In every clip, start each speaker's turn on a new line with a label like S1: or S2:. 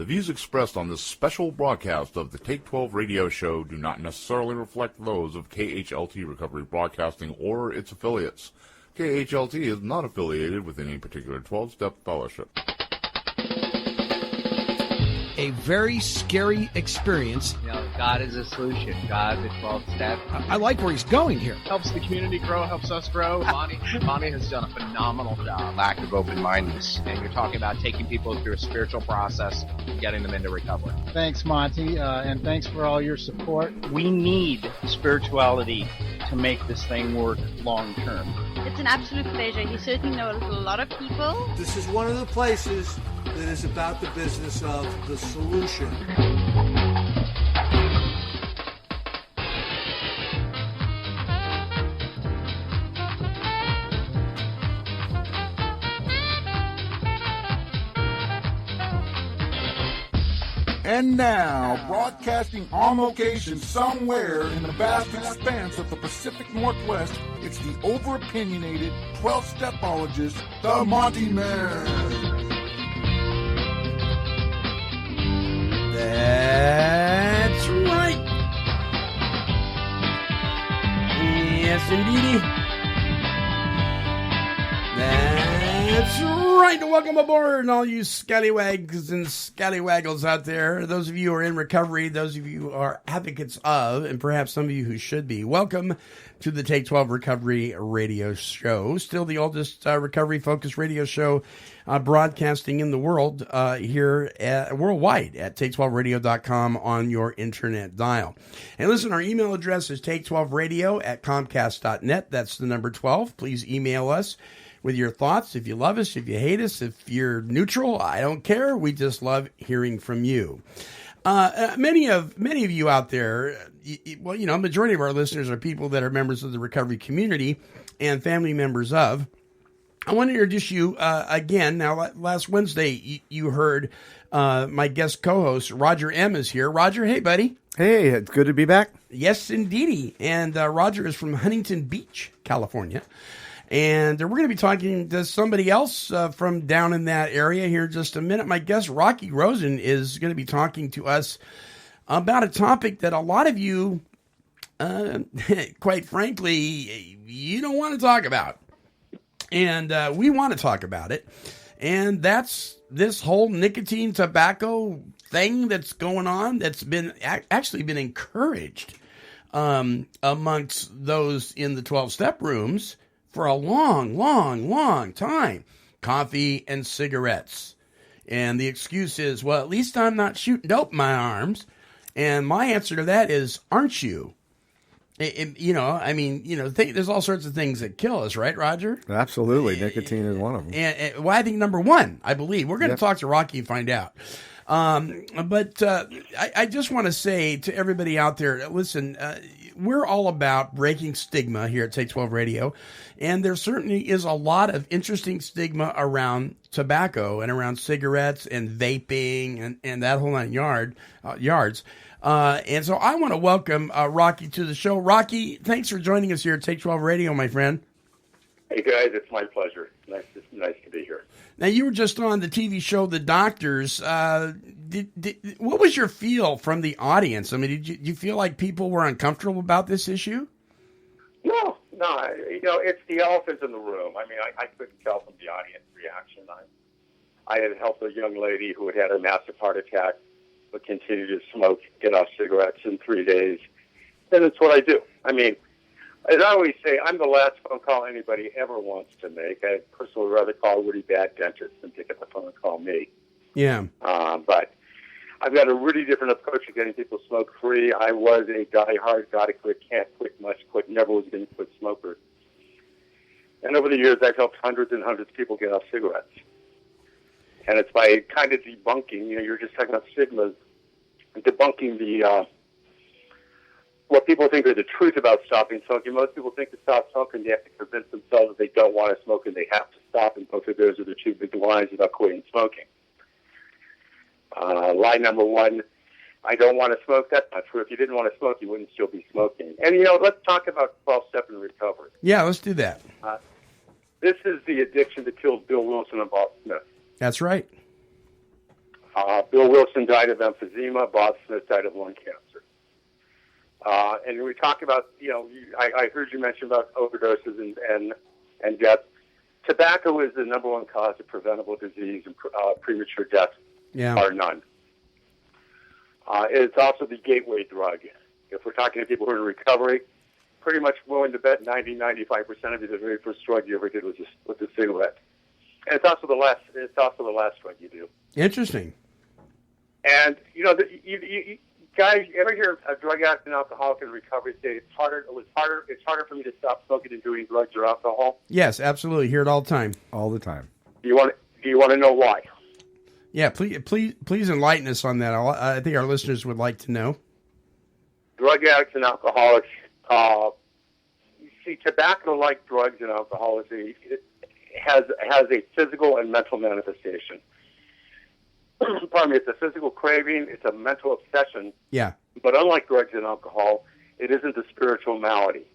S1: The views expressed on this special broadcast of the Take 12 radio show do not necessarily reflect those of KHLT Recovery Broadcasting or its affiliates. KHLT is not affiliated with any particular 12-step fellowship.
S2: A very scary experience.
S3: You know, God is a solution. God, the 12 step.
S2: I like where he's going here.
S4: Helps the community grow, helps us grow.
S3: Monty has done a phenomenal job. Lack of open-mindedness. And you're talking about taking people through a spiritual process, getting them into recovery.
S5: Thanks, Monty, and thanks for all your support.
S6: We need spirituality to make this thing work long term.
S7: It's an absolute pleasure. He certainly knows a lot of people.
S8: This is one of the places that is about the business of the solution.
S9: And now, broadcasting on location somewhere in the vast expanse of the Pacific Northwest, it's the over-opinionated 12-stepologist, the Monty Man.
S2: That's right. Yes, indeedy. That's right. Welcome aboard, all you scallywags and scallywaggles out there. Those of you who are in recovery, those of you who are advocates of, and perhaps some of you who should be, welcome to the Take 12 Recovery Radio Show. Still the oldest recovery-focused radio show broadcasting in the world here worldwide at take12radio.com on your internet dial. And listen, our email address is take12radio@comcast.net. That's the number 12. Please email us with your thoughts. If you love us, if you hate us, if you're neutral, I don't care. We just love hearing from you. Many of you out there, well, you know, majority of our listeners are people that are members of the recovery community and family members of. I want to introduce you again. Now, last Wednesday, you heard my guest co-host, Roger M. is here. Roger, hey, buddy.
S10: Hey, it's good to be back.
S2: Yes, indeedy. And Roger is from Huntington Beach, California. And we're going to be talking to somebody else from down in that area here in just a minute. My guest, Rocky Rosen, is going to be talking to us about a topic that a lot of you, quite frankly, you don't want to talk about. And we want to talk about it. And that's this whole nicotine tobacco thing that's going on that's been actually been encouraged amongst those in the 12-step rooms for a long time. Coffee and cigarettes. And the excuse is, well, at least I'm not shooting dope in my arms. And my answer to that is, aren't you? There's all sorts of things that kill us, right, Roger?
S10: Absolutely. Nicotine is one of them.
S2: And I think number one, I believe. We're going to talk to Rocky and find out. But I just want to say to everybody out there, listen, we're all about breaking stigma here at Take 12 Radio. And there certainly is a lot of interesting stigma around tobacco and around cigarettes and vaping and that whole nine yards. And so I want to welcome Rocky to the show. Rocky, thanks for joining us here at Take 12 Radio, my friend.
S11: Hey, guys, it's my pleasure. Nice to be here.
S2: Now, you were just on the TV show The Doctors. What was your feel from the audience? I mean, did you feel like people were uncomfortable about this issue?
S11: No. It's the elephant in the room. I mean, I couldn't tell from the audience reaction. I had helped a young lady who had a massive heart attack but continued to smoke, get off cigarettes in 3 days. And it's what I do. I mean, as I always say, I'm the last phone call anybody ever wants to make. I'd personally rather call a really bad dentist than pick up the phone and call me.
S2: Yeah.
S11: But I've got a really different approach to getting people smoke-free. I was a die-hard, gotta-quit, can't quit, must quit, never was going to quit smoker. And over the years, I've helped hundreds and hundreds of people get off cigarettes. And it's by kind of debunking, you're just talking about stigmas, debunking the what people think are the truth about stopping smoking. Most people think to stop smoking, they have to convince themselves that they don't want to smoke and they have to stop, and both of those are the two big lies about quitting smoking. Lie number one, I don't want to smoke. That's not true. If you didn't want to smoke, you wouldn't still be smoking. And, let's talk about 12-step and recovery.
S2: Yeah, let's do that.
S11: This is the addiction that killed Bill Wilson and Bob Smith.
S2: That's right.
S11: Bill Wilson died of emphysema. Bob Smith died of lung cancer. And we talk about, I heard you mention about overdoses and death. Tobacco is the number one cause of preventable disease and premature death, bar none. It's also the gateway drug. If we're talking to people who are in recovery, pretty much willing to bet 90-95% of you the very first drug you ever did was a cigarette. And it's also the last drug you do.
S2: Interesting.
S11: And you guys, you ever hear a drug addict and alcoholic in recovery say it's harder for me to stop smoking and doing drugs or alcohol?
S2: Yes, absolutely. Hear it all the time.
S10: All the time.
S11: Do you want to know why?
S2: Yeah, please enlighten us on that. I think our listeners would like to know.
S11: Drug addicts and alcoholics, see, tobacco, like drugs and alcohol, it has a physical and mental manifestation. Pardon me, it's a physical craving, it's a mental obsession.
S2: Yeah.
S11: But unlike drugs and alcohol, it isn't a spiritual malady.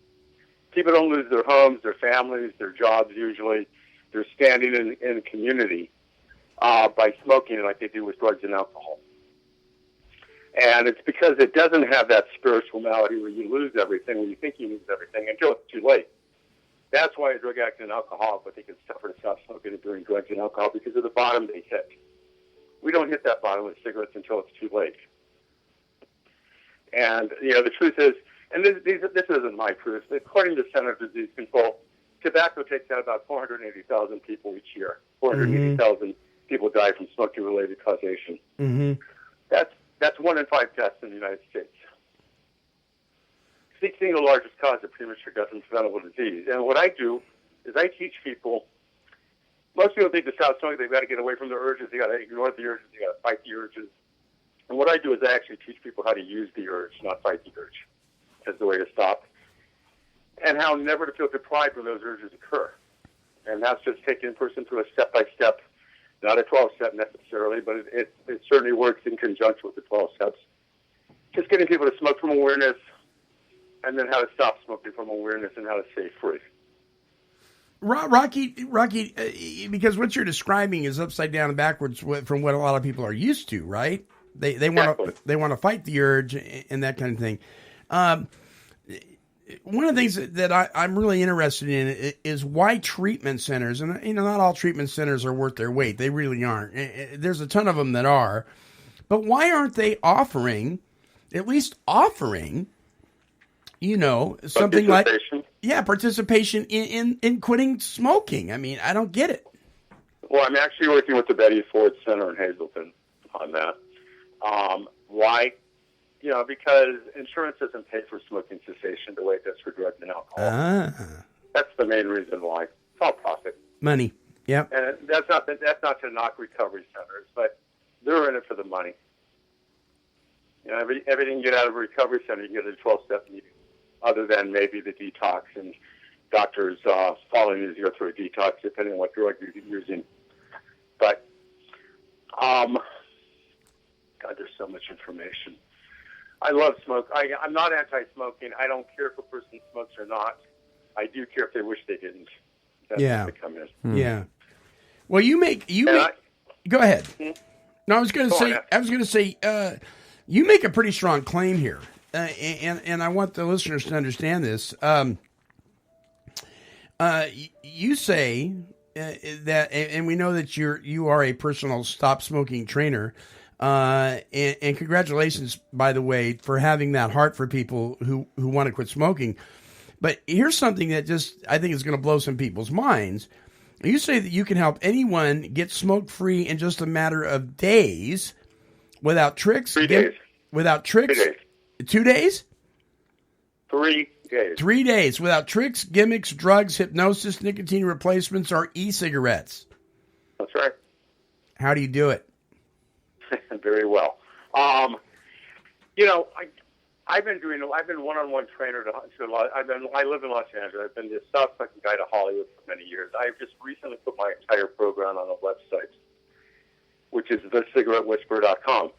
S11: People don't lose their homes, their families, their jobs usually. They're standing in community by smoking like they do with drugs and alcohol. And it's because it doesn't have that spiritual malady where you lose everything, where you think you lose everything until it's too late. That's why a drug addict and alcoholic would think it's tougher to stop smoking and doing drugs and alcohol, because of the bottom they hit. We don't hit that bottom with cigarettes until it's too late. And, the truth is, and this isn't my proof, according to the Center for Disease Control, tobacco takes out about 480,000 people each year. 480,000 people die from smoking-related causation.
S2: Mm-hmm.
S11: That's 1 in 5 deaths in the United States. It's the single largest cause of premature death and preventable disease. And what I do is I teach people. Most people think to stop smoking, they've got to get away from their urges, they got to ignore the urges, they got to fight the urges. And what I do is I actually teach people how to use the urge, not fight the urge, as the way to stop, and how never to feel deprived when those urges occur. And that's just taking a person through a step-by-step, not a 12-step necessarily, but it certainly works in conjunction with the 12 steps. Just getting people to smoke from awareness, and then how to stop smoking from awareness, and how to stay free.
S2: Rocky, because what you're describing is upside down and backwards from what a lot of people are used to, right? They want to fight the urge and that kind of thing. One of the things that I'm really interested in is why treatment centers, and not all treatment centers are worth their weight. They really aren't. There's a ton of them that are, but why aren't they offering something like participation in quitting smoking? I mean, I don't get it.
S11: Well, I'm actually working with the Betty Ford Center in Hazleton on that. Why? Because insurance doesn't pay for smoking cessation the way it does for drugs and alcohol. That's the main reason why. It's all profit.
S2: Money. Yep.
S11: And that's not to knock recovery centers, but they're in it for the money. Everything you get out of a recovery center, you get a 12-step meeting, other than maybe the detox and doctors following you to go through a detox, depending on what drug you're using. But, God, there's so much information. I love smoke. I'm not anti-smoking. I don't care if a person smokes or not. I do care if they wish they didn't. That's
S2: yeah.
S11: They come in.
S2: Yeah. Well, you make. Go ahead. No, I was going to say. You make a pretty strong claim here, and I want the listeners to understand this. You say that, and we know that you are a personal stop smoking trainer. And congratulations, by the way, for having that heart for people who want to quit smoking. But here's something that I think is going to blow some people's minds. You say that you can help anyone get smoke free in just a matter of days, without tricks.
S11: 3 days.
S2: Without tricks.
S11: 3 days.
S2: 2 days.
S11: 3 days.
S2: 3 days without tricks, gimmicks, drugs, hypnosis, nicotine replacements, or e-cigarettes.
S11: That's right.
S2: How do you do it?
S11: Very well. I've been one-on-one trainer to a lot. I live in Los Angeles. I've been the stop smoking guy to Hollywood for many years. I've just recently put my entire program on a website, which is thecigarettewhisperer.com.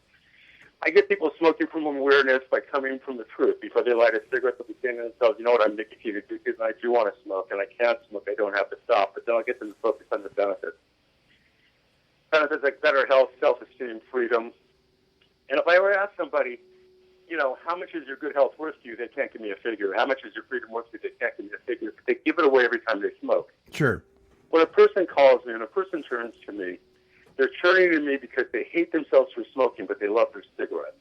S11: I get people smoking from awareness by coming from the truth. Before they light a cigarette, they'll be saying to themselves, I'm nicotine addicted and I do want to smoke and I can't smoke. I don't have to stop. But then I'll get them to focus on the benefits. benefits like better health, self-esteem, freedom. And if I were to ask somebody, how much is your good health worth to you? They can't give me a figure. How much is your freedom worth to you? They can't give me a figure. But they give it away every time they smoke.
S2: Sure.
S11: When a person calls me and a person turns to me, they're turning to me because they hate themselves for smoking, but they love their cigarettes.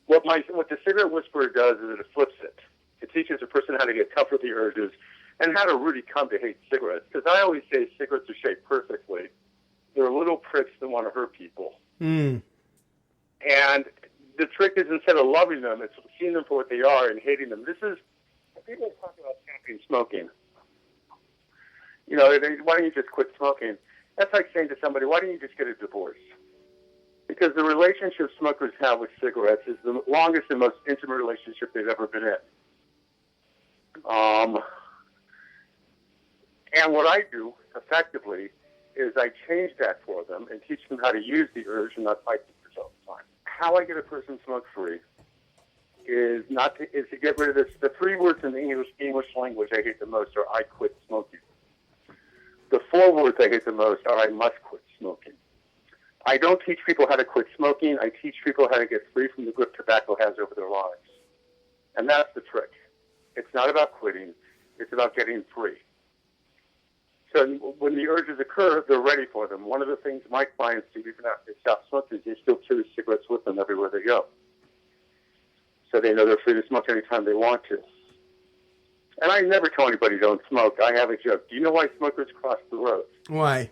S11: What the cigarette whisperer does is it flips it. It teaches a person how to get tough with the urges and how to really come to hate cigarettes. Because I always say cigarettes are shaped perfectly. They're little pricks that want to hurt people.
S2: Mm.
S11: And the trick is, instead of loving them, it's seeing them for what they are and hating them. People talk about stopping smoking. Why don't you just quit smoking? That's like saying to somebody, why don't you just get a divorce? Because the relationship smokers have with cigarettes is the longest and most intimate relationship they've ever been in. And what I do, effectively, is I change that for them and teach them how to use the urge and not fight the urge all the time. How I get a person smoke-free is to get rid of this. The 3 words in the English language I hate the most are I quit smoking. The 4 words I hate the most are I must quit smoking. I don't teach people how to quit smoking. I teach people how to get free from the grip tobacco has over their lives. And that's the trick. It's not about quitting. It's about getting free. So when the urges occur, they're ready for them. One of the things my clients do, even after they stop smoking, is they still carry cigarettes with them everywhere they go. So they know they're free to smoke anytime they want to. And I never tell anybody don't smoke. I have a joke. Do you know why smokers cross the road?
S2: Why?
S11: It's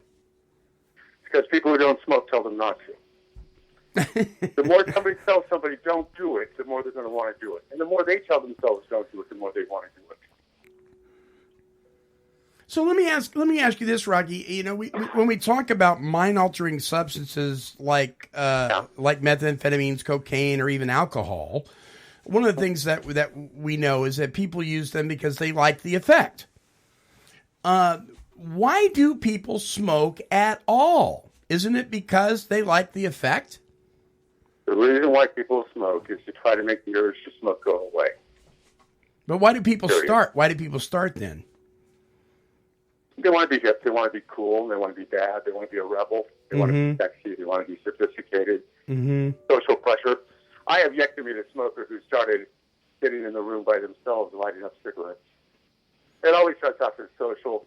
S11: because people who don't smoke tell them not to. The more somebody tells somebody don't do it, the more they're going to want to do it. And the more they tell themselves don't do it, the more they want to do it.
S2: So let me ask you this, Rocky. When we talk about mind-altering substances like methamphetamines, cocaine, or even alcohol, one of the things that we know is that people use them because they like the effect. Why do people smoke at all? Isn't it because they like the effect?
S11: The reason why people smoke is to try to make the urge to smoke go away.
S2: But why do people start? Why do people start then?
S11: They want to be hip. They want to be cool. They want to be bad. They want to be a rebel. They want to be sexy. They want to be sophisticated. Social pressure. I have yet to meet a smoker who started sitting in the room by themselves lighting up cigarettes. It always starts off as social,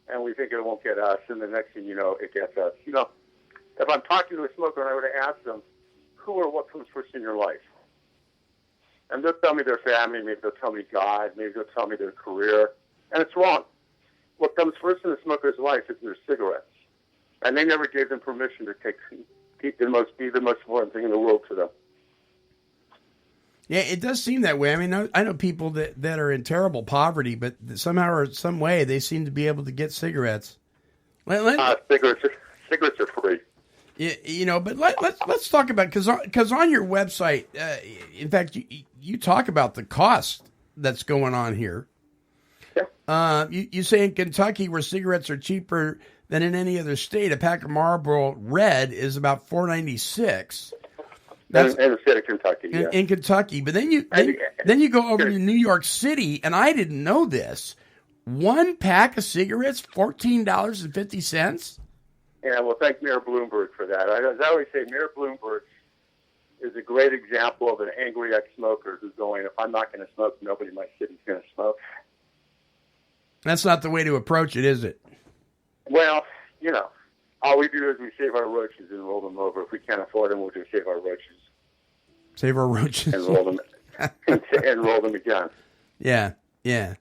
S11: and we think it won't get us, and the next thing you know, it gets us. If I'm talking to a smoker and I were to ask them, who or what comes first in your life? And they'll tell me their family, maybe they'll tell me God, maybe they'll tell me their career, and it's wrong. What comes first in a smoker's life is their cigarettes. And they never gave them permission to be the most important thing in the world to them.
S2: Yeah, it does seem that way. I mean, I know people that are in terrible poverty, but somehow or some way they seem to be able to get cigarettes.
S11: Cigarettes are free.
S2: Yeah, but let's talk about, because on your website, in fact, you talk about the cost that's going on here.
S11: Yeah.
S2: You say in Kentucky, where cigarettes are cheaper than in any other state, a pack of Marlboro Red is about $4.96. That's
S11: in the state of Kentucky. Yeah.
S2: In Kentucky, but then you go over to New York City, and I didn't know this. One pack of cigarettes, $14.50.
S11: Yeah, well, thank Mayor Bloomberg for that. As I always say, Mayor Bloomberg is a great example of an angry ex-smoker who's going, if I'm not going to smoke, nobody in my city's going to smoke.
S2: That's not the way to approach it, is it?
S11: Well, all we do is we save our roaches and roll them over. If we can't afford them, we'll just save our roaches.
S2: Save our roaches.
S11: And roll them, and roll them again.
S2: Yeah. Yeah.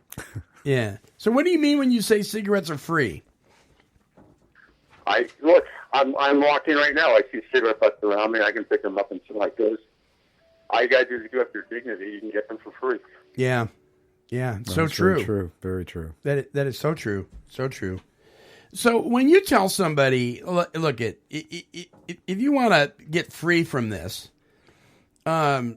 S2: So what do you mean when you say cigarettes are free?
S11: I'm walking right now. I see cigarette butts around me. I can pick them up and something like those. All you got to do is give up your dignity. You can get them for free.
S2: Yeah. So true.
S10: Very true. Very true.
S2: That is so true. So true. So when you tell somebody, look, if you want to get free from this, I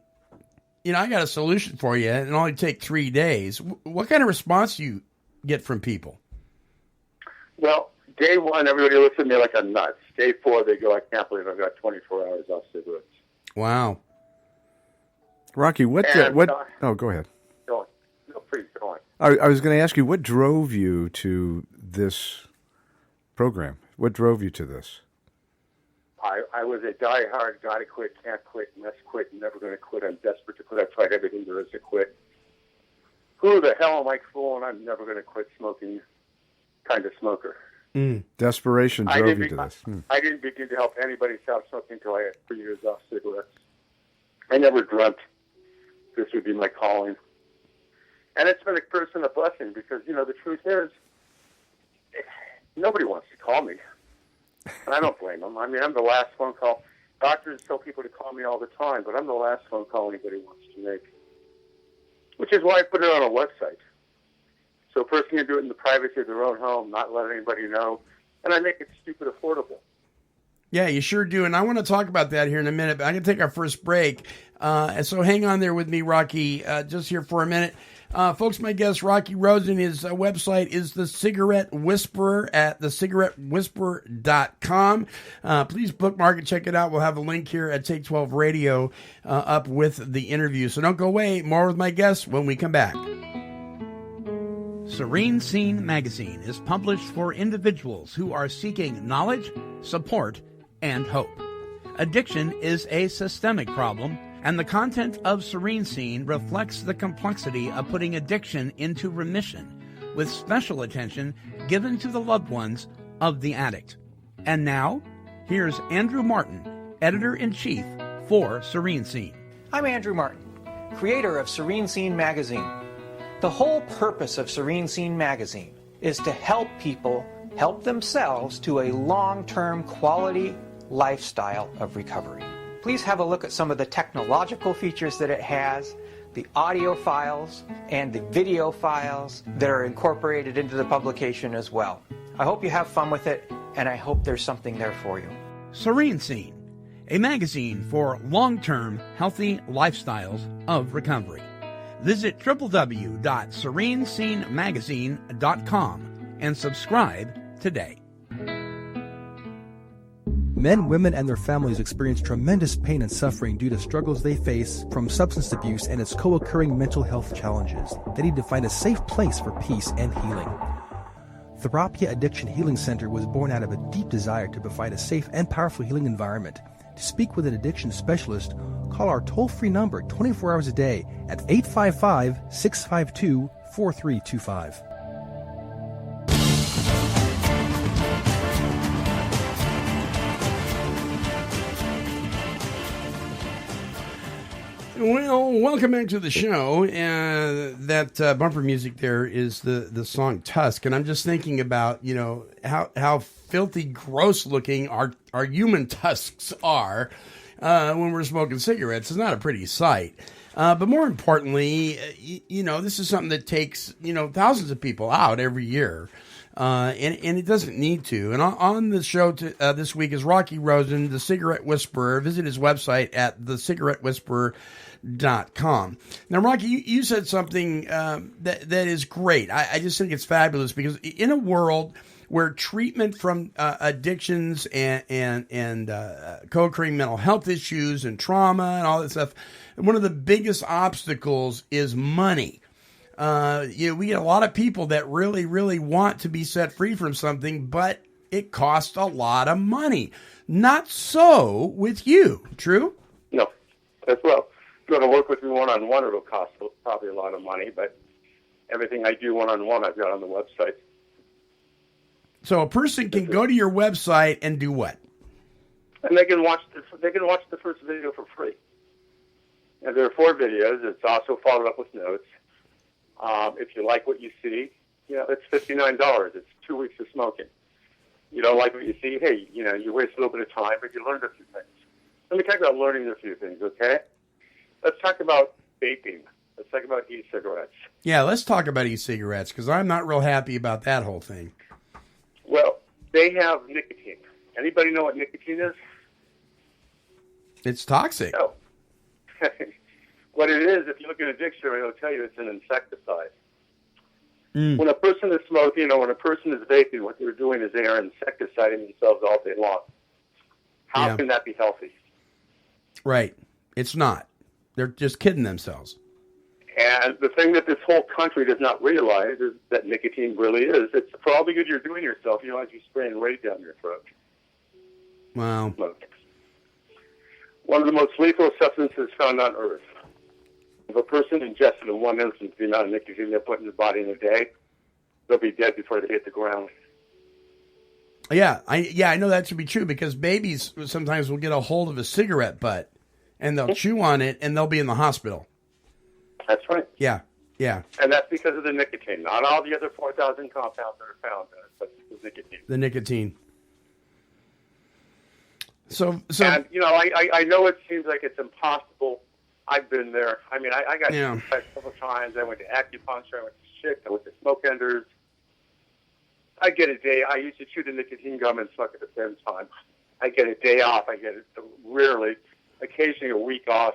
S2: got a solution for you, and it'll only take 3 days. What kind of response do you get from people?
S11: Well, day one, everybody looks at me like I'm nuts. Day 4, they go, I can't believe I've got 24 hours off cigarettes.
S2: Wow.
S10: Rocky, what? Oh, go ahead.
S11: Go on. No, please, go on.
S10: I was going to ask you, what drove you to this program? What drove you to this?
S11: I was a die-hard, gotta quit, can't quit, must quit, never going to quit. I'm desperate to quit. I've tried everything there is to quit. Who the hell am I fooling? I'm never going to quit smoking kind of smoker.
S10: Desperation drove you to this.
S11: I didn't begin to help anybody stop smoking until I had 3 years off cigarettes. I never dreamt this would be my calling. And it's been a curse and a blessing because, the truth is, nobody wants to call me. And I don't blame them. I mean, I'm the last phone call. Doctors tell people to call me all the time, but I'm the last phone call anybody wants to make. Which is why I put it on a website. So a person can do it in the privacy of their own home, not let anybody know. And I make it stupid affordable.
S2: Yeah, you sure do. And I want to talk about that here in a minute, but I'm going to take our first break. And so hang on there with me, Rocky, just here for a minute. Folks, my guest, Rocky Rosen, his website is The Cigarette Whisperer at thecigarettewhisperer.com. Please bookmark it, check it out. We'll have a link here at Take 12 Radio up with the interview. So don't go away. More with my guest when we come back. Serene Scene magazine is published for individuals who are seeking knowledge, support, and hope. Addiction is a systemic problem, and the content of Serene Scene reflects the complexity of putting addiction into remission, with special attention given to the loved ones of the addict. And now, here's Andrew Martin, Editor-in-Chief for Serene Scene.
S12: I'm Andrew Martin, creator of Serene Scene magazine. The whole purpose of Serene Scene magazine is to help people help themselves to a long-term quality lifestyle of recovery. Please have a look at some of the technological features that it has, the audio files, and the video files that are incorporated into the publication as well. I hope you have fun with it, and I hope there's something there for you.
S2: Serene Scene, a magazine for long-term healthy lifestyles of recovery. Visit www.serenescenemagazine.com and subscribe today.
S13: Men, women, and their families experience tremendous pain and suffering due to struggles they face from substance abuse and its co-occurring mental health challenges. They need to find a safe place for peace and healing. Therapia Addiction Healing Center was born out of a deep desire to provide a safe and powerful healing environment. To speak with an addiction specialist, call our toll-free number 24 hours a day at 855-652-4325.
S2: Well, welcome back to the show. That bumper music there is the song Tusk. And I'm just thinking about, how filthy, gross looking our human tusks are when we're smoking cigarettes. It's not a pretty sight. But more importantly, this is something that takes, thousands of people out every year. And it doesn't need to. And on the show this week is Rocky Rosen, the Cigarette Whisperer. Visit his website at thecigarettewhisperer.com. Now, Rocky, you said something that is great. I just think it's fabulous because in a world where treatment from addictions and co-occurring mental health issues and trauma and all that stuff, one of the biggest obstacles is money. We get a lot of people that really, really want to be set free from something, but it costs a lot of money. Not so with you. True?
S11: No, as well. If you want to work with me one-on-one, it'll cost probably a lot of money, but everything I do one-on-one, I've got on the website.
S2: So a person can go to your website and do what?
S11: And they can watch the first video for free. And there are 4 videos. It's also followed up with notes. If you like what you see, it's $59. It's 2 weeks of smoking. You don't like what you see, hey, you waste a little bit of time, but you learned a few things. Let me talk about learning a few things, okay? Let's talk about vaping. Let's talk about e-cigarettes.
S2: Yeah, let's talk about e-cigarettes, because I'm not real happy about that whole thing.
S11: Well, they have nicotine. Anybody know what nicotine is?
S2: It's toxic.
S11: No. What it is, if you look at a dictionary, it'll tell you it's an insecticide. When a person is smoking or when a person is vaping, what they're doing is they are insecticiding themselves all day long. How can that be healthy?
S2: Right. It's not. They're just kidding themselves.
S11: And the thing that this whole country does not realize is that nicotine really is. It's for all the good you're doing yourself, you don't want to be spraying right down your throat.
S2: Wow.
S11: Smoke. One of the most lethal substances found on Earth. If a person ingested in one instance the amount of nicotine they put in their body in a day, they'll be dead before they hit the ground.
S2: Yeah, I know that to be true because babies sometimes will get a hold of a cigarette butt and they'll chew on it and they'll be in the hospital.
S11: That's right.
S2: Yeah.
S11: And that's because of the nicotine. Not all the other 4,000 compounds that are found in it, but the nicotine.
S2: The nicotine. So
S11: and, you know, I know it seems like it's impossible. I've been there. I mean, I got a couple times. I went to acupuncture. I went to SHIC. I went to smoke enders. I get a day. I used to chew the nicotine gum and smoke at the same time. I get a day off. I get it rarely, occasionally a week off.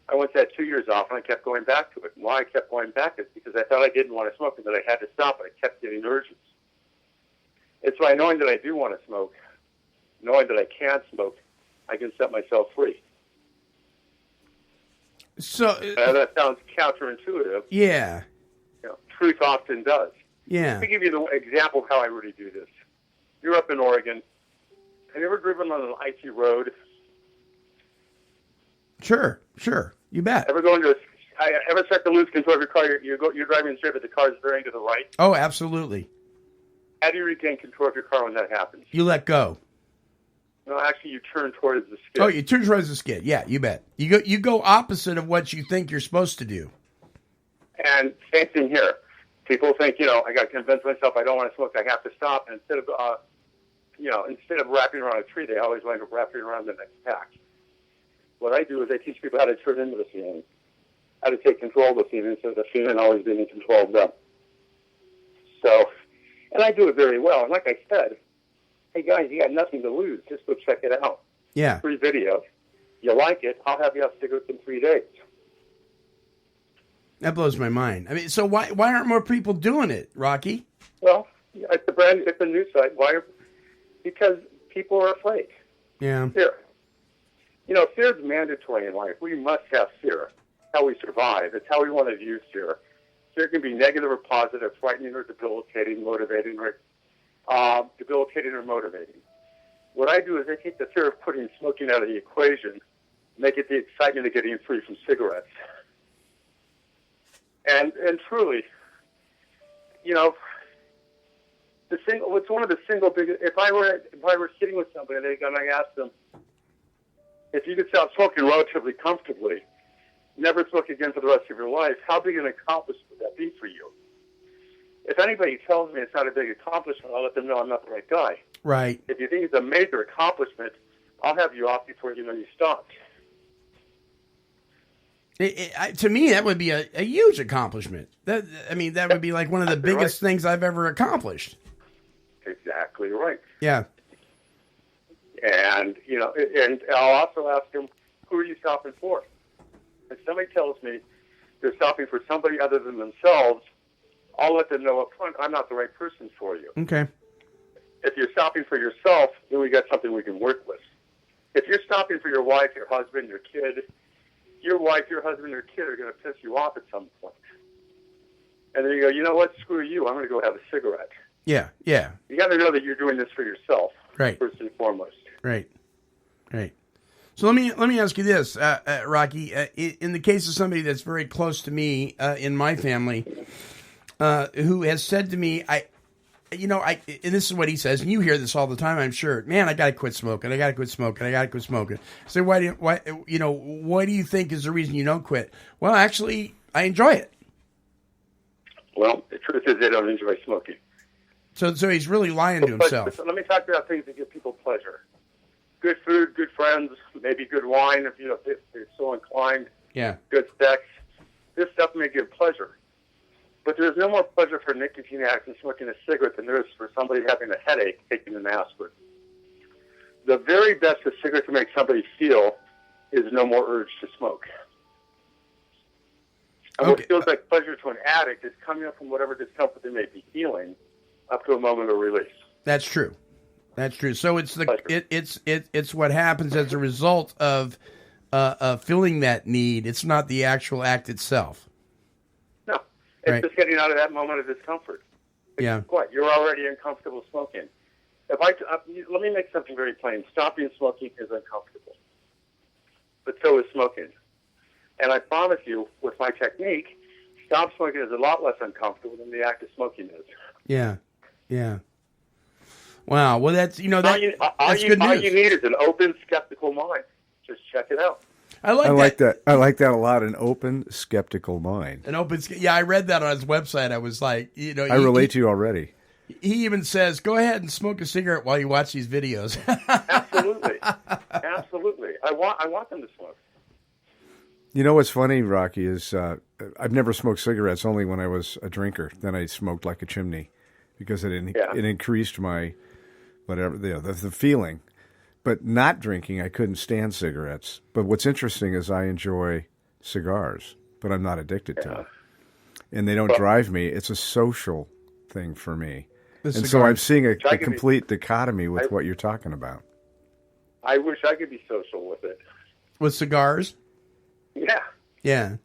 S11: I went that 2 years off, and I kept going back to it. And why I kept going back is because I thought I didn't want to smoke and that I had to stop, but I kept getting urges. It's by knowing that I do want to smoke, knowing that I can't smoke, I can set myself free.
S2: So
S11: that sounds counterintuitive.
S2: Yeah.
S11: You know, truth often does.
S2: Yeah.
S11: Let me give you the example of how I really do this. You're up in Oregon. Have you ever driven on an icy road?
S2: Sure. You bet.
S11: Ever start to lose control of your car? You're driving straight, but the car's veering to the right.
S2: Oh, absolutely.
S11: How do you regain control of your car when that happens?
S2: You let go.
S11: No, actually, you turn towards the skid.
S2: Oh, you turn towards the skid. Yeah, you bet. You go opposite of what you think you're supposed to do.
S11: And same thing here. People think, you know, I got to convince myself I don't want to smoke. I have to stop. And instead of wrapping around a tree, they always wind up wrapping around the next pack. What I do is I teach people how to turn into the feeling, how to take control of the feeling instead of the feeling always being in control of them. So, and I do it very well. And like I said, hey guys, you got nothing to lose. Just go check it out.
S2: Yeah.
S11: Free video. You like it, I'll have you have cigarettes in 3 days.
S2: That blows my mind. I mean, so why aren't more people doing it, Rocky?
S11: Well, it's a news site. Because people are afraid.
S2: Yeah.
S11: Fear. You know, fear is mandatory in life. We must have fear. How we survive. It's how we want to view fear. Fear can be negative or positive, frightening or debilitating, motivating or debilitating or motivating. What I do is I take the fear of putting smoking out of the equation, make it the excitement of getting free from cigarettes. And truly, you know, it's one of the single biggest. If I were sitting with somebody and I asked them, if you could stop smoking relatively comfortably, never smoke again for the rest of your life, how big an accomplishment would that be for you? If anybody tells me it's not a big accomplishment, I'll let them know I'm not the right guy.
S2: Right.
S11: If you think it's a major accomplishment, I'll have you off before you know you stopped.
S2: To me, that would be a huge accomplishment. That would be like one of the biggest things I've ever accomplished.
S11: Exactly right.
S2: Yeah.
S11: And, you know, and I'll also ask them, who are you stopping for? If somebody tells me they're stopping for somebody other than themselves, I'll let them know up front, I'm not the right person for you.
S2: Okay.
S11: If you're stopping for yourself, then we got something we can work with. If you're stopping for your wife, your husband, your kid, your wife, your husband, your kid are going to piss you off at some point. And then you go, you know what, screw you, I'm going to go have a cigarette.
S2: Yeah.
S11: You got to know that you're doing this for yourself,
S2: right?
S11: First and foremost.
S2: Right. So let me ask you this, Rocky. In the case of somebody that's very close to me in my family, who has said to me, and this is what he says, and you hear this all the time, I'm sure. Man, I got to quit smoking. So what do you think is the reason you don't quit? Well, actually, I enjoy it.
S11: Well, the truth is they don't enjoy smoking.
S2: So he's really lying to himself.
S11: Let me talk about things that give people pleasure. Good food, good friends, maybe good wine if they're so inclined.
S2: Yeah.
S11: Good sex. This stuff may give pleasure. But there's no more pleasure for nicotine addicts in smoking a cigarette than there is for somebody having a headache taking an aspirin. The very best a cigarette can make somebody feel is no more urge to smoke. And what feels like pleasure to an addict is coming up from whatever discomfort they may be feeling up to a moment of release.
S2: That's true. So it's what happens as a result of feeling that need. It's not the actual act itself.
S11: It's just getting out of that moment of discomfort.
S2: Yeah.
S11: What? You're already uncomfortable smoking. Let me make something very plain. Stopping smoking is uncomfortable, but so is smoking. And I promise you, with my technique, stop smoking is a lot less uncomfortable than the act of smoking is.
S2: Yeah. Yeah. Wow. Well, that's good news.
S11: All you need is an open, skeptical mind. Just check it out.
S10: I like that. I like that a lot. An open, skeptical mind.
S2: I read that on his website. I was like,
S10: I relate to you already.
S2: He even says, "Go ahead and smoke a cigarette while you watch these videos."
S11: Absolutely, absolutely. I want them to smoke.
S10: You know what's funny, Rocky, is I've never smoked cigarettes. Only when I was a drinker. Then I smoked like a chimney because it increased my whatever the feeling. But not drinking, I couldn't stand cigarettes. But what's interesting is I enjoy cigars, but I'm not addicted to them. And they don't drive me. It's a social thing for me. So I'm seeing a complete dichotomy with what you're talking about.
S11: I wish I could be social with it.
S2: With cigars?
S11: Yeah.
S2: Yeah.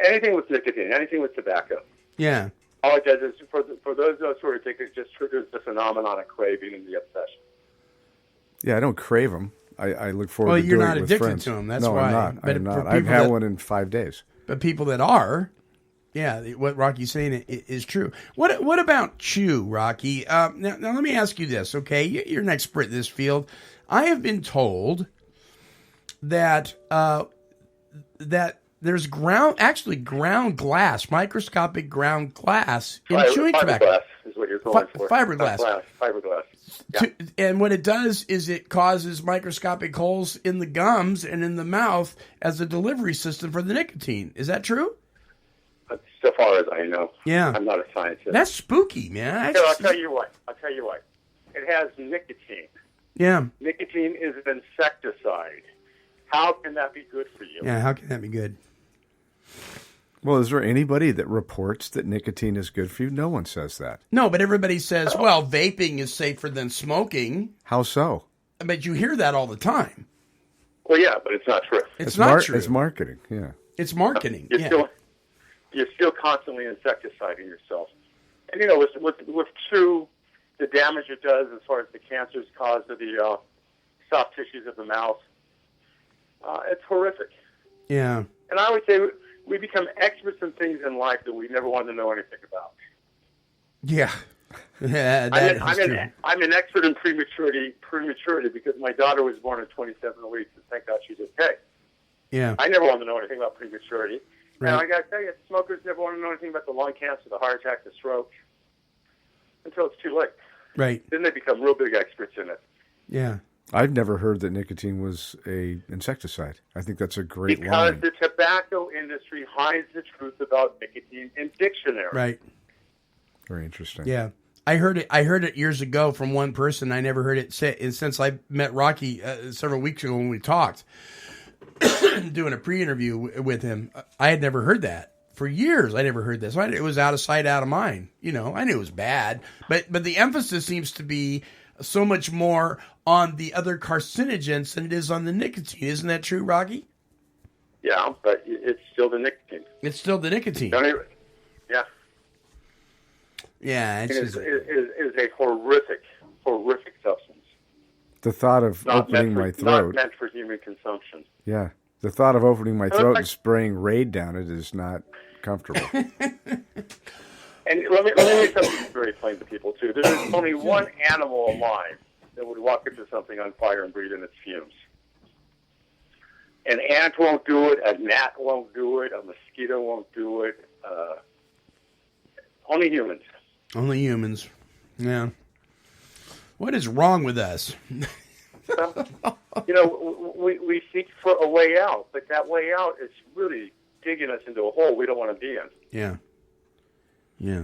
S11: Anything with nicotine, anything with tobacco.
S2: Yeah.
S11: All it does is, for those who are addicted, it just triggers the phenomenon of craving and the obsession.
S10: Yeah, I don't crave them. I look forward to doing it with friends.
S2: Well, you're not addicted to them. That's why.
S10: No, I'm not. I've had one in 5 days.
S2: But people that are, what Rocky's saying is true. What about chew, Rocky? Now let me ask you this, okay? You're an expert in this field. I have been told that there's ground glass, microscopic ground glass in chewing tobacco.
S11: Fiberglass is what you're going for.
S2: Fiberglass.
S11: Fiberglass. Yeah.
S2: And what it does is it causes microscopic holes in the gums and in the mouth as a delivery system for the nicotine. Is that true?
S11: So far as I know.
S2: Yeah.
S11: I'm not a scientist.
S2: That's spooky, man.
S11: I'll tell you what. It has nicotine.
S2: Yeah.
S11: Nicotine is an insecticide. How can that be good for you?
S2: Yeah, how can that be good?
S10: Well, is there anybody that reports that nicotine is good for you? No one says that.
S2: No, but everybody says, well, vaping is safer than smoking.
S10: How so?
S2: But you hear that all the time.
S11: Well, yeah, but it's not true.
S2: It's not true.
S10: It's marketing, yeah.
S2: It's marketing,
S11: You're still constantly insecticiding yourself. And, with chew, the damage it does as far as the cancers caused to the soft tissues of the mouth, it's horrific.
S2: Yeah.
S11: And I would say we become experts in things in life that we never wanted to know anything about.
S2: Yeah.
S11: I'm an expert in prematurity because my daughter was born at 27 weeks, and thank God she's okay.
S2: Yeah.
S11: I never wanted to know anything about prematurity.
S2: Right.
S11: And I got to tell you, smokers never want to know anything about the lung cancer, the heart attack, the stroke, until it's too late.
S2: Right.
S11: Then they become real big experts in it.
S2: Yeah.
S10: I've never heard that nicotine was a insecticide. I think that's a great
S11: Because
S10: line.
S11: the tobacco industry hides the truth about nicotine in dictionaries.
S2: Right.
S10: Very interesting.
S2: Yeah. I heard it years ago from one person. I never heard it said since I met Rocky several weeks ago when we talked, doing a pre-interview with him. I had never heard that. For years, I never heard this. It was out of sight, out of mind. I knew it was bad. But the emphasis seems to be so much more on the other carcinogens than it is on the nicotine. Isn't that true, Rocky?
S11: Yeah, but it's still the nicotine.
S2: It's still the nicotine.
S11: Yeah.
S2: Yeah,
S11: it is a horrific substance.
S10: The thought of opening my throat.
S11: Not meant for human consumption.
S10: Yeah. The thought of opening my throat and spraying Raid down it is not comfortable.
S11: And let me make something very plain to people, too. There's only one animal alive that would walk into something on fire and breathe in its fumes. An ant won't do it. A gnat won't do it. A mosquito won't do it. Only humans.
S2: Only humans. Yeah. What is wrong with us?
S11: We seek for a way out, but that way out is really digging us into a hole we don't want to be in.
S2: Yeah. Yeah.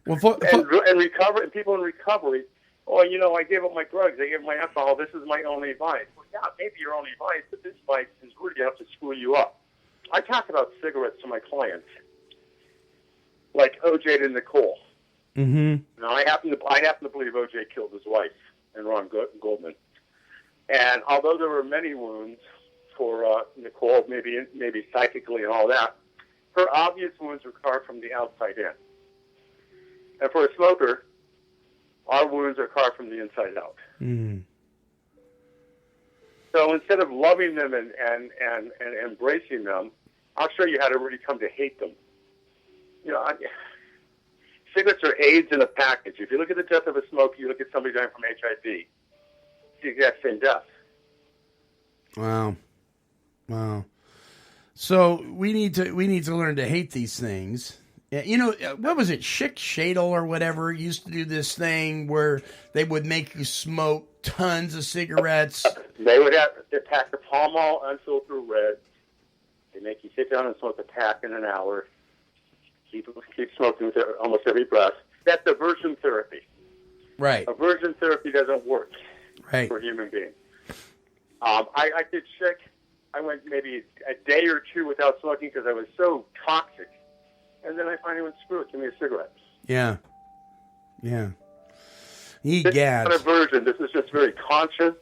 S2: Well,
S11: and people in recovery, I gave up my drugs, I gave up my alcohol, this is my only vice. Well, yeah, maybe your only vice, but this vice is really enough to screw you up. I talk about cigarettes to my clients, like O.J. and Nicole.
S2: Mm-hmm.
S11: Now, I happen to believe O.J. killed his wife and Ron Goldman. And although there were many wounds for Nicole, maybe psychically and all that, her obvious wounds are carved from the outside in. And for a smoker, our wounds are carved from the inside out.
S2: Mm.
S11: So instead of loving them and embracing them, I'll show you how to really come to hate them. You know, cigarettes are AIDS in a package. If you look at the death of a smoker, you look at somebody dying from HIV. It's the exact same death.
S2: Wow. So we need to learn to hate these things. Yeah, you know, what was it? Schick Shadle or whatever used to do this thing where they would make you smoke tons of cigarettes.
S11: They pack the Pall Mall unfiltered red. They make you sit down and smoke a pack in an hour. Keep smoking with almost every breath. That's aversion therapy.
S2: Right.
S11: Aversion therapy doesn't work
S2: for
S11: a human being. I did Schick. I went maybe a day or two without smoking because I was so toxic. And then I finally went, screw it, give me a cigarette.
S2: Yeah.
S11: This is not aversion. This is just very conscious.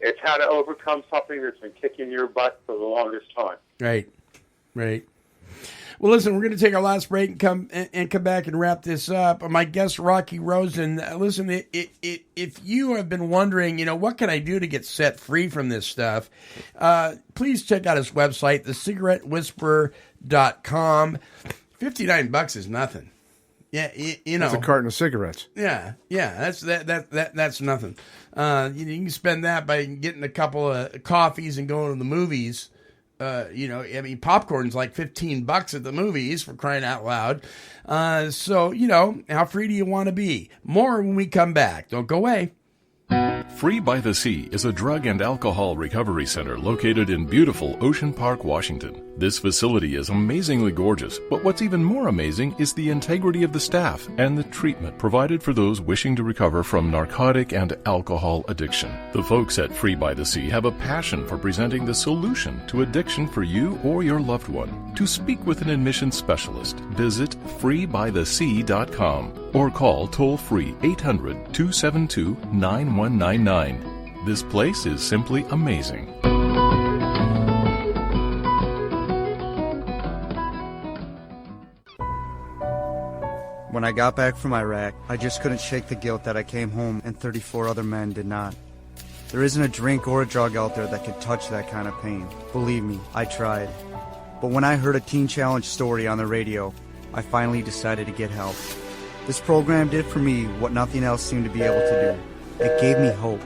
S11: It's how to overcome something that's been kicking your butt for the longest time.
S2: Right. Well, listen, we're going to take our last break and come back and wrap this up. My guest, Rocky Rosen. Listen, if you have been wondering, you know, what can I do to get set free from this stuff, please check out his website, thecigarettewhisperer.com. $59 is nothing. Yeah, you know,
S10: it's a carton of cigarettes.
S2: Yeah, that's nothing. You can spend that by getting a couple of coffees and going to the movies. You know, I mean, popcorn's like $15 at the movies, for crying out loud. So, you know, how free do you want to be? More when we come back. Don't go away.
S14: Free by the Sea is a drug and alcohol recovery center located in beautiful Ocean Park, Washington. This facility is amazingly gorgeous, but what's even more amazing is the integrity of the staff and the treatment provided for those wishing to recover from narcotic and alcohol addiction. The folks at Free by the Sea have a passion for presenting the solution to addiction for you or your loved one. To speak with an admission specialist, visit freebythesea.com or call toll-free 800-272-9199. This place is simply amazing.
S15: When I got back from Iraq, I just couldn't shake the guilt that I came home and 34 other men did not. There isn't a drink or a drug out there that can touch that kind of pain. Believe me, I tried. But when I heard a Teen Challenge story on the radio, I finally decided to get help. This program did for me what nothing else seemed to be able to do. It gave me hope.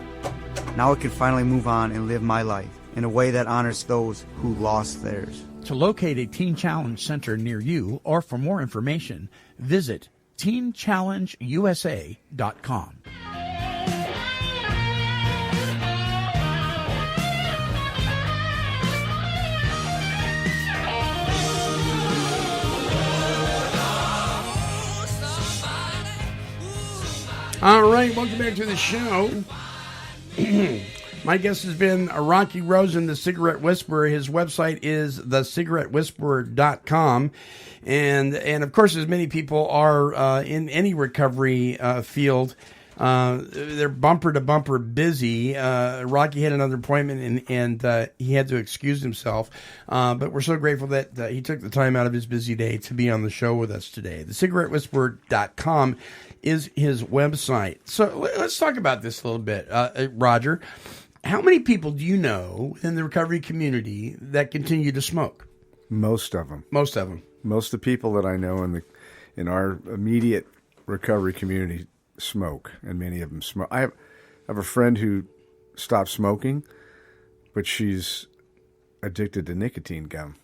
S15: Now I can finally move on and live my life in a way that honors those who lost theirs.
S16: To locate a Teen Challenge Center near you or for more information, visit teenchallengeusa.com.
S2: All right, welcome back to the show. My guest has been Rocky Rosen, the Cigarette Whisperer. His website is thecigarettewhisperer.com. And of course, as many people are in any recovery field, they're bumper to bumper busy. Rocky had another appointment and he had to excuse himself. But we're so grateful that he took the time out of his busy day to be on the show with us today. Thecigarettewhisperer.com is his website. So let's talk about this a little bit. Roger, how many people do you know in the recovery community that continue to smoke?
S10: Most of them.
S2: Most of them.
S10: Most of the people that I know in our immediate recovery community smoke, and many of them smoke. I have a friend who stopped smoking, but she's addicted to nicotine gum.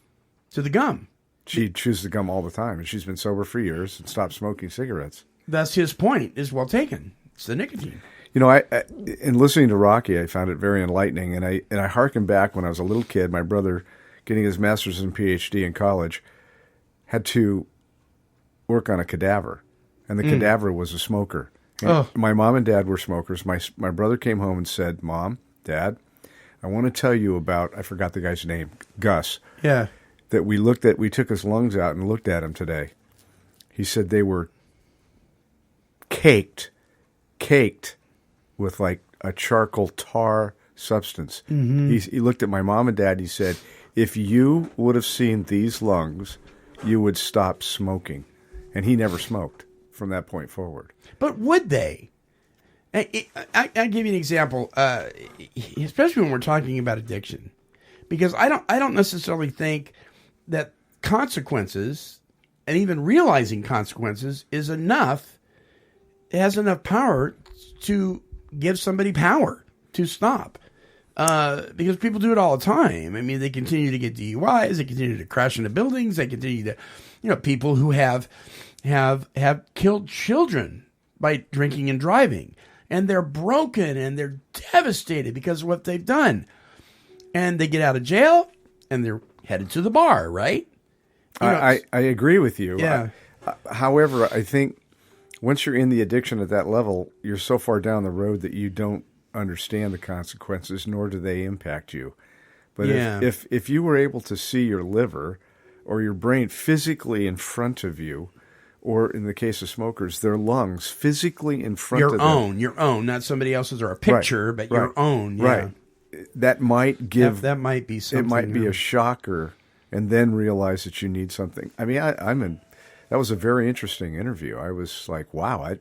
S2: To the gum?
S10: She chews the gum all the time, and she's been sober for years and stopped smoking cigarettes.
S2: That's his point, is well taken. It's the nicotine.
S10: You know, I in listening to Rocky, I found it very enlightening, and I harken back when I was a little kid. My brother, getting his master's and PhD in college, had to work on a cadaver, and the cadaver was a smoker. My mom and dad were smokers. My brother came home and said, "Mom, Dad, I want to tell you about," I forgot the guy's name, Gus.
S2: Yeah.
S10: That we took his lungs out and looked at him today. He said they were caked with like a charcoal tar substance.
S2: Mm-hmm.
S10: He looked at my mom and dad. He said, "If you would have seen these lungs you would stop smoking. And he never smoked from that point forward.
S2: But would they? I'll give you an example, especially when we're talking about addiction, because I don't necessarily think that consequences and even realizing consequences is enough. It has enough power to give somebody power to stop. Because people do it all the time. I mean, they continue to get DUIs, they continue to crash into buildings, they continue to, people who have killed children by drinking and driving, and they're broken and they're devastated because of what they've done. And they get out of jail and they're headed to the bar, right?
S10: I agree with you.
S2: Yeah.
S10: However, I think once you're in the addiction at that level, you're so far down the road that you don't understand the consequences, nor do they impact you. But if you were able to see your liver or your brain physically in front of you, or in the case of smokers, their lungs physically in front of them.
S2: Your own, not somebody else's or a picture, but your own. Yeah.
S10: Right. That might give...
S2: That might be something.
S10: It might be a shocker, and then realize that you need something. I mean, that was a very interesting interview. I was like, wow,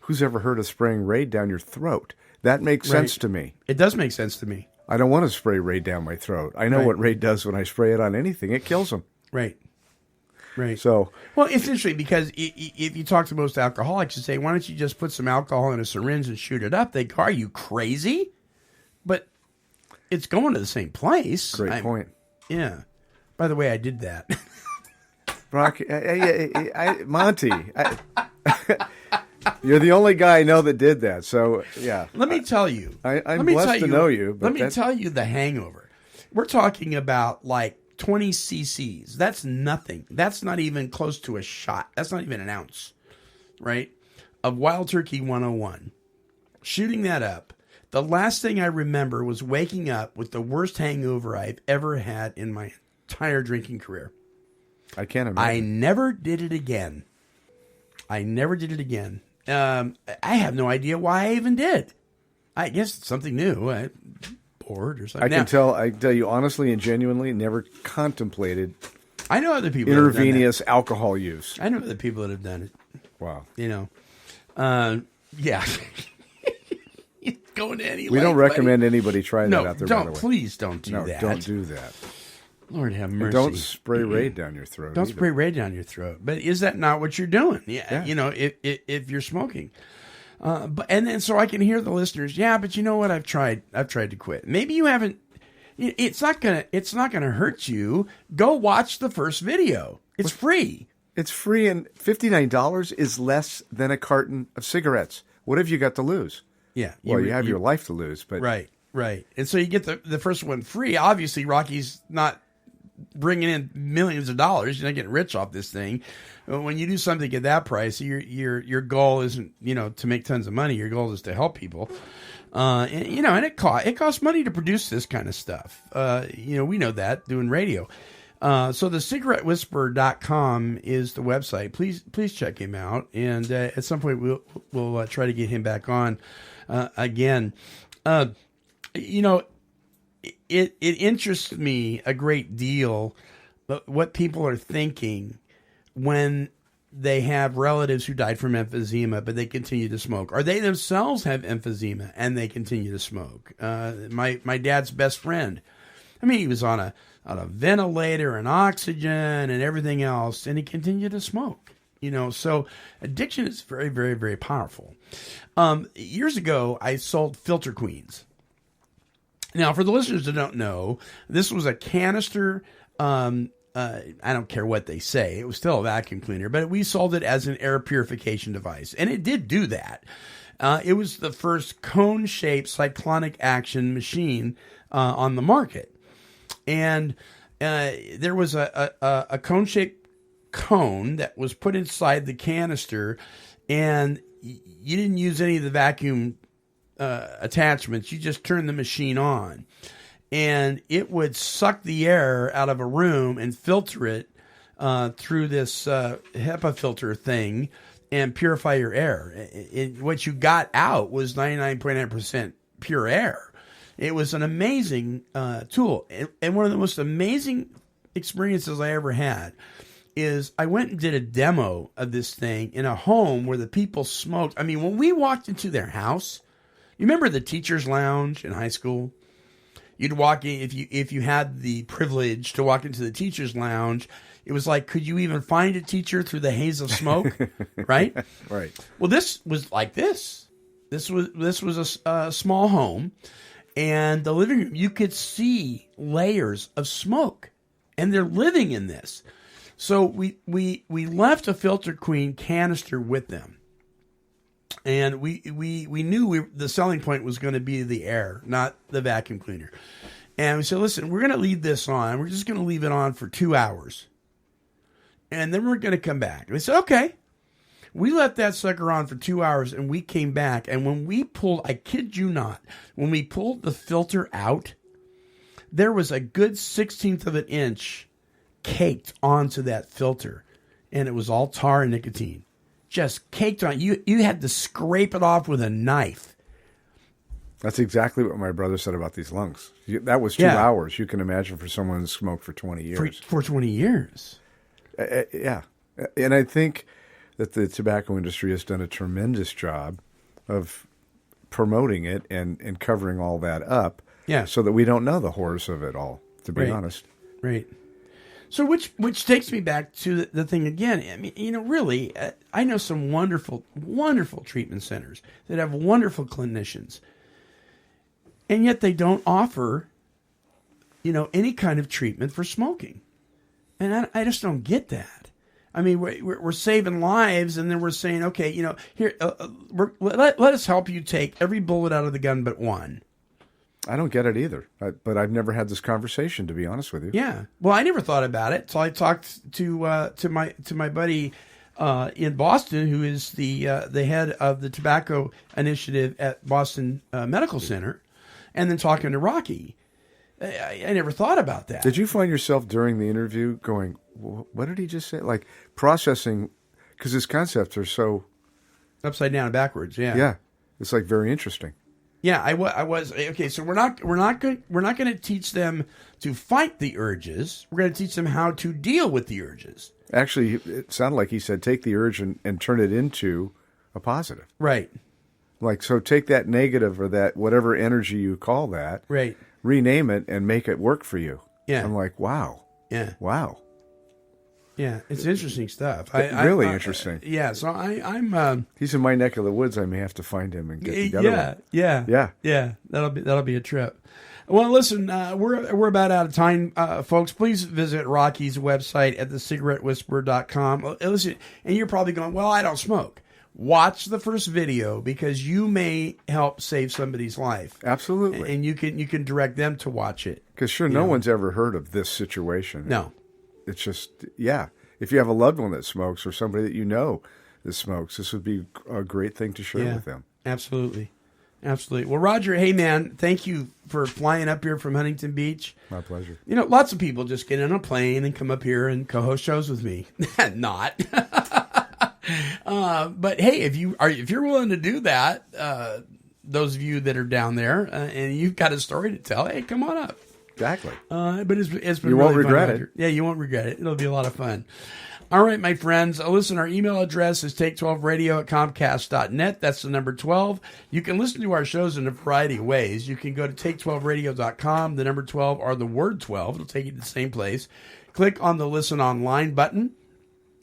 S10: who's ever heard of spraying Raid down your throat? That makes sense to me.
S2: It does make sense to me.
S10: I don't want to spray Raid down my throat. I know what Raid does when I spray it on anything. It kills them.
S2: Right. Right.
S10: So,
S2: well, it's interesting because if you talk to most alcoholics, you say, why don't you just put some alcohol in a syringe and shoot it up? They go, are you crazy? But it's going to the same place.
S10: Great point.
S2: Yeah. By the way, I did that.
S10: Brock, Monty, you're the only guy I know that did that. So, yeah.
S2: Let me tell you.
S10: I'm blessed to know you.
S2: But let me tell you the hangover. We're talking about like 20 cc's. That's nothing. That's not even close to a shot. That's not even an ounce, right? Of Wild Turkey 101. Shooting that up. The last thing I remember was waking up with the worst hangover I've ever had in my entire drinking career.
S10: I can't imagine.
S2: I never did it again. I have no idea why I even did. I guess it's something new. Bored or something.
S10: I tell you honestly and genuinely, never contemplated.
S2: I know other people
S10: intravenous alcohol use.
S2: I know other people that have done it.
S10: Wow.
S2: Yeah. Going to any.
S10: We don't recommend anybody try that out there.
S2: No,
S10: by the way.
S2: Please don't do that.
S10: Don't do that.
S2: Lord have mercy.
S10: And don't spray Raid down your throat.
S2: Don't spray Raid down your throat. But is that not what you're doing? Yeah. If you're smoking. And then so I can hear the listeners. Yeah, but you know what? I've tried to quit. Maybe you haven't. It's not gonna hurt you. Go watch the first video. It's free.
S10: It's free, and $59 is less than a carton of cigarettes. What have you got to lose?
S2: Yeah.
S10: Well, you have your life to lose, but
S2: right. And so you get the first one free. Obviously, Rocky's not bringing in millions of dollars. You're not getting rich off this thing. When you do something at that price, your goal isn't to make tons of money. Your goal is to help people. And it costs money to produce this kind of stuff. We know that doing radio. So the cigarettewhisperer.com is the website. Please check him out. And at some point we'll try to get him back on again. It interests me a great deal what people are thinking when they have relatives who died from emphysema, but they continue to smoke, or they themselves have emphysema and they continue to smoke. My dad's best friend, he was on a ventilator and oxygen and everything else, and he continued to smoke. So addiction is very, very, very powerful. Years ago, I sold Filter Queens. Now, for the listeners that don't know, this was a canister. I don't care what they say. It was still a vacuum cleaner, but we sold it as an air purification device. And it did do that. It was the first cone-shaped cyclonic action machine on the market. And there was a cone-shaped cone that was put inside the canister, and you didn't use any of the vacuum attachments. You just turn the machine on, and it would suck the air out of a room and filter it through this HEPA filter thing and purify your air. What you got out was 99.9% pure air. It was an amazing tool. And one of the most amazing experiences I ever had is I went and did a demo of this thing in a home where the people smoked. I mean, when we walked into their house, you remember the teacher's lounge in high school? You'd walk in, if you had the privilege to walk into the teacher's lounge, it was like, could you even find a teacher through the haze of smoke? Right?
S10: Right.
S2: Well, this was like this. This was a small home, and the living room, you could see layers of smoke, and they're living in this. So we left a Filter Queen canister with them, and we knew the selling point was going to be the air, not the vacuum cleaner. And we said, listen, we're going to leave this on. We're just going to leave it on for 2 hours, and then we're going to come back. And they said, okay. We left that sucker on for 2 hours, and we came back. And when we pulled, I kid you not, when we pulled the filter out, there was a good 1/16 of an inch caked onto that filter, and it was all tar and nicotine, just caked on. You had to scrape it off with a knife.
S10: That's exactly what my brother said about these lungs. That was 2 hours. You can imagine for someone who smoked for 20 years.
S2: For 20 years.
S10: Yeah. And I think that the tobacco industry has done a tremendous job of promoting it and covering all that up.
S2: Yeah.
S10: So that we don't know the horrors of it all, to be honest.
S2: Right. So which takes me back to the thing again. I mean, really, I know some wonderful, wonderful treatment centers that have wonderful clinicians, and yet they don't offer, any kind of treatment for smoking. And I just don't get that. I mean, we're saving lives, and then we're saying, okay, here, let us help you take every bullet out of the gun but one.
S10: I don't get it either, but I've never had this conversation, to be honest with you.
S2: Yeah, well, I never thought about it, so I talked to my buddy in Boston, who is the head of the tobacco initiative at Boston Medical Center, and then talking to Rocky. I never thought about that.
S10: Did you find yourself during the interview going, what did he just say? Like processing, because his concepts are so
S2: upside down and backwards. Yeah.
S10: Yeah. It's like very interesting.
S2: Yeah, I was okay. So we're not going to teach them to fight the urges. We're going to teach them how to deal with the urges.
S10: Actually, it sounded like he said, take the urge and turn it into a positive.
S2: Right.
S10: Like, so take that negative or that whatever energy you call that.
S2: Right.
S10: Rename it and make it work for you.
S2: Yeah.
S10: I'm like, wow.
S2: Yeah.
S10: Wow.
S2: Yeah, it's interesting stuff.
S10: Really interesting.
S2: Yeah, so I'm.
S10: He's in my neck of the woods. I may have to find him and get together.
S2: Yeah. That'll be a trip. Well, listen, we're about out of time, folks. Please visit Rocky's website at thecigarettewhisperer.com. Listen, and you're probably going, well, I don't smoke. Watch the first video because you may help save somebody's life.
S10: Absolutely.
S2: And you can direct them to watch it.
S10: Because no one's ever heard of this situation.
S2: No.
S10: It's just, if you have a loved one that smokes or somebody that you know that smokes, this would be a great thing to share with them.
S2: Absolutely. Absolutely. Well, Roger, hey, man, thank you for flying up here from Huntington Beach.
S10: My pleasure.
S2: Lots of people just get on a plane and come up here and co-host shows with me. Not. But hey, if you're willing to do that, those of you that are down there and you've got a story to tell, hey, come on up.
S10: Exactly.
S2: But it's been
S10: you
S2: really
S10: won't
S2: fun,
S10: regret
S2: Roger.
S10: it.
S2: Yeah, you won't regret it. It'll be a lot of fun. All right, my friends. Listen, our email address is take12radio@comcast.net. That's the number 12. You can listen to our shows in a variety of ways. You can go to take12radio.com, the number 12, or the word 12. It'll take you to the same place. Click on the Listen Online button.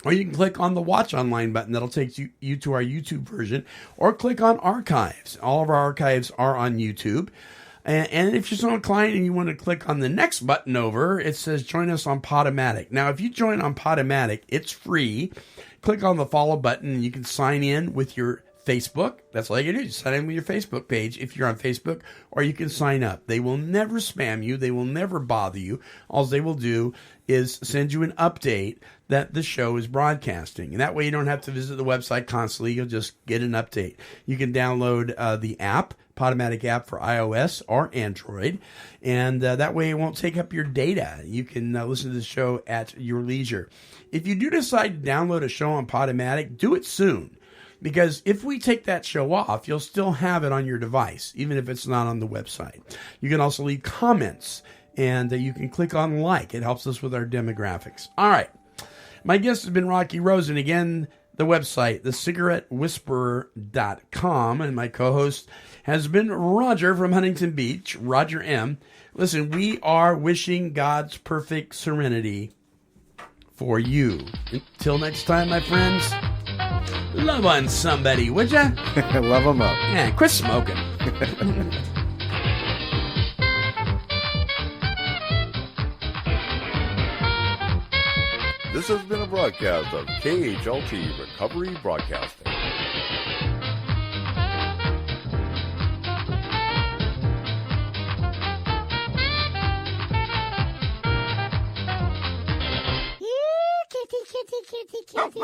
S2: Or you can click on the Watch Online button. That'll take you to our YouTube version. Or click on Archives. All of our archives are on YouTube. And if you're so inclined and you want to click on the next button over, it says join us on Podomatic. Now, if you join on Podomatic, it's free. Click on the follow button and you can sign in with your Facebook. That's all you do. You sign in with your Facebook page if you're on Facebook, or you can sign up. They will never spam you. They will never bother you. All they will do is send you an update that the show is broadcasting. And that way you don't have to visit the website constantly. You'll just get an update. You can download the app, Podomatic app for iOS or Android. And that way it won't take up your data. You can listen to the show at your leisure. If you do decide to download a show on Podomatic, do it soon. Because if we take that show off, you'll still have it on your device, even if it's not on the website. You can also leave comments And you can click on like. It helps us with our demographics. All right. My guest has been Rocky Rosen. Again, the website, thecigarettewhisperer.com. And my co-host has been Roger from Huntington Beach, Roger M. Listen, we are wishing God's perfect serenity for you. Until next time, my friends, love on somebody, would ya?
S10: Love them up.
S2: Yeah, quit smoking.
S1: This has been a broadcast of KHLT Recovery Broadcasting.
S17: Kitty, kitty, kitty, kitty.